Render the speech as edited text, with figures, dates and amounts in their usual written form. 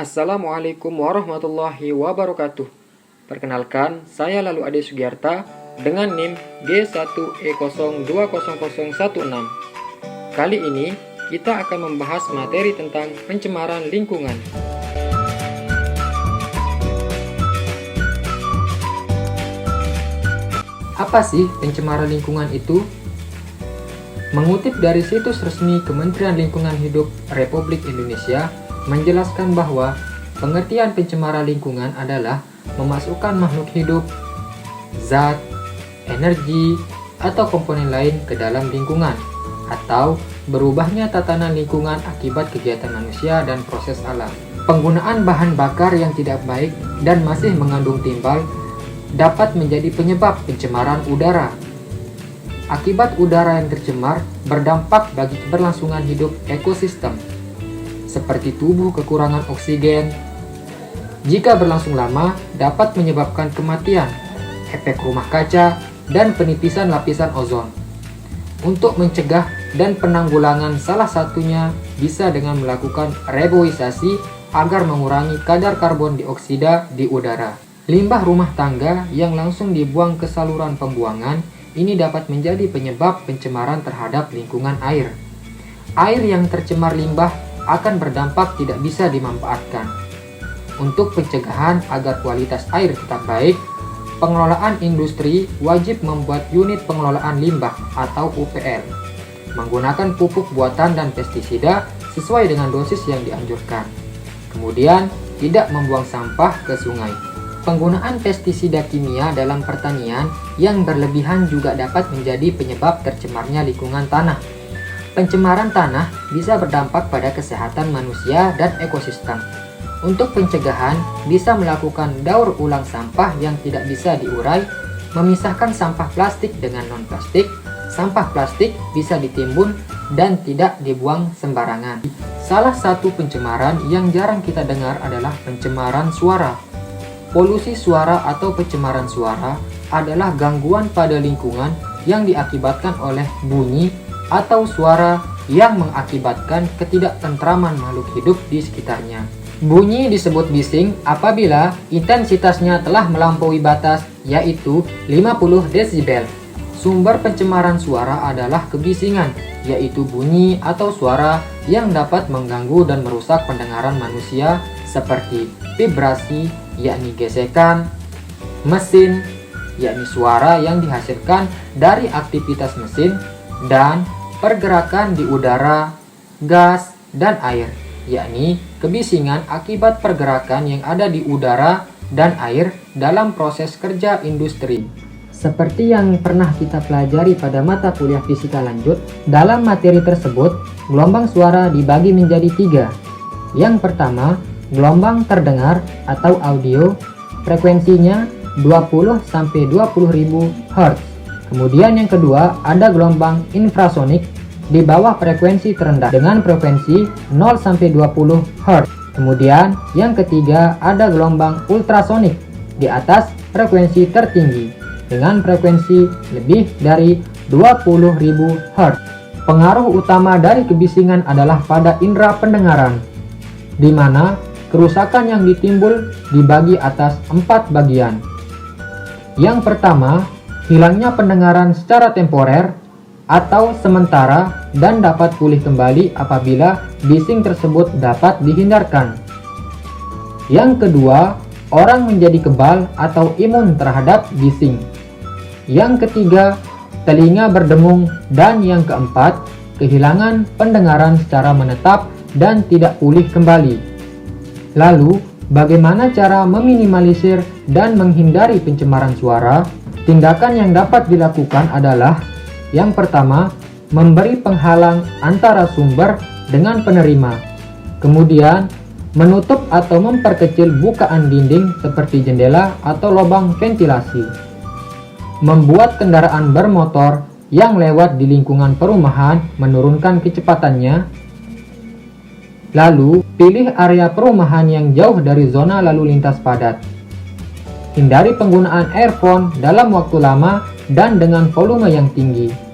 Assalamualaikum warahmatullahi wabarakatuh. Perkenalkan, saya Lalu Ade Sugiyarta dengan NIM G1E020016. Kali ini kita akan membahas materi tentang pencemaran lingkungan. Apa sih pencemaran lingkungan itu? Mengutip dari situs resmi Kementerian Lingkungan Hidup Republik Indonesia, menjelaskan bahwa pengertian pencemaran lingkungan adalah memasukkan makhluk hidup, zat, energi, atau komponen lain ke dalam lingkungan, atau berubahnya tatanan lingkungan akibat kegiatan manusia dan proses alam. Penggunaan bahan bakar yang tidak baik dan masih mengandung timbal dapat menjadi penyebab pencemaran udara. Akibat udara yang tercemar berdampak bagi keberlangsungan hidup ekosistem, seperti tubuh kekurangan oksigen. Jika berlangsung lama, dapat menyebabkan kematian, efek rumah kaca, dan penipisan lapisan ozon. Untuk mencegah dan penanggulangan salah satunya bisa dengan melakukan reboisasi agar mengurangi kadar karbon dioksida di udara. Limbah rumah tangga yang langsung dibuang ke saluran pembuangan ini dapat menjadi penyebab pencemaran terhadap lingkungan air. Air yang tercemar limbah akan berdampak tidak bisa dimanfaatkan. Untuk pencegahan agar kualitas air tetap baik, pengelolaan industri wajib membuat unit pengelolaan limbah atau UPL, menggunakan pupuk buatan dan pestisida sesuai dengan dosis yang dianjurkan. Kemudian, tidak membuang sampah ke sungai. Penggunaan pestisida kimia dalam pertanian yang berlebihan juga dapat menjadi penyebab tercemarnya lingkungan tanah. Pencemaran tanah bisa berdampak pada kesehatan manusia dan ekosistem. Untuk pencegahan, bisa melakukan daur ulang sampah yang tidak bisa diurai, memisahkan sampah plastik dengan non-plastik. Sampah plastik bisa ditimbun dan tidak dibuang sembarangan. Salah satu pencemaran yang jarang kita dengar adalah pencemaran suara. Polusi suara atau pencemaran suara adalah gangguan pada lingkungan yang diakibatkan oleh bunyi atau suara yang mengakibatkan ketidaktentraman makhluk hidup di sekitarnya. Bunyi disebut bising apabila intensitasnya telah melampaui batas, yaitu 50 desibel. Sumber pencemaran suara adalah kebisingan, yaitu bunyi atau suara yang dapat mengganggu dan merusak pendengaran manusia seperti vibrasi, yakni gesekan, mesin, yakni suara yang dihasilkan dari aktivitas mesin, dan pergerakan di udara, gas, dan air, yakni kebisingan akibat pergerakan yang ada di udara dan air dalam proses kerja industri. Seperti yang pernah kita pelajari pada mata kuliah fisika lanjut, dalam materi tersebut, gelombang suara dibagi menjadi 3. Yang pertama, gelombang terdengar atau audio, frekuensinya 20-20.000 Hz. Kemudian yang kedua, ada gelombang infrasonik di bawah frekuensi terendah dengan frekuensi 0-20 Hz. Kemudian yang ketiga, ada gelombang ultrasonik di atas frekuensi tertinggi dengan frekuensi lebih dari 20.000 Hz. Pengaruh utama dari kebisingan adalah pada indera pendengaran, di mana kerusakan yang ditimbul dibagi atas 4 bagian. Yang pertama, hilangnya pendengaran secara temporer atau sementara dan dapat pulih kembali apabila bising tersebut dapat dihindarkan. Yang kedua, orang menjadi kebal atau imun terhadap bising. Yang ketiga, telinga berdengung, dan yang keempat, kehilangan pendengaran secara menetap dan tidak pulih kembali. Lalu, bagaimana cara meminimalisir dan menghindari pencemaran suara? Tindakan yang dapat dilakukan adalah: yang pertama, memberi penghalang antara sumber dengan penerima. Kemudian, menutup atau memperkecil bukaan dinding seperti jendela atau lubang ventilasi. Membuat kendaraan bermotor yang lewat di lingkungan perumahan menurunkan kecepatannya. Lalu, pilih area perumahan yang jauh dari zona lalu lintas padat. Hindari penggunaan earphone dalam waktu lama dan dengan volume yang tinggi.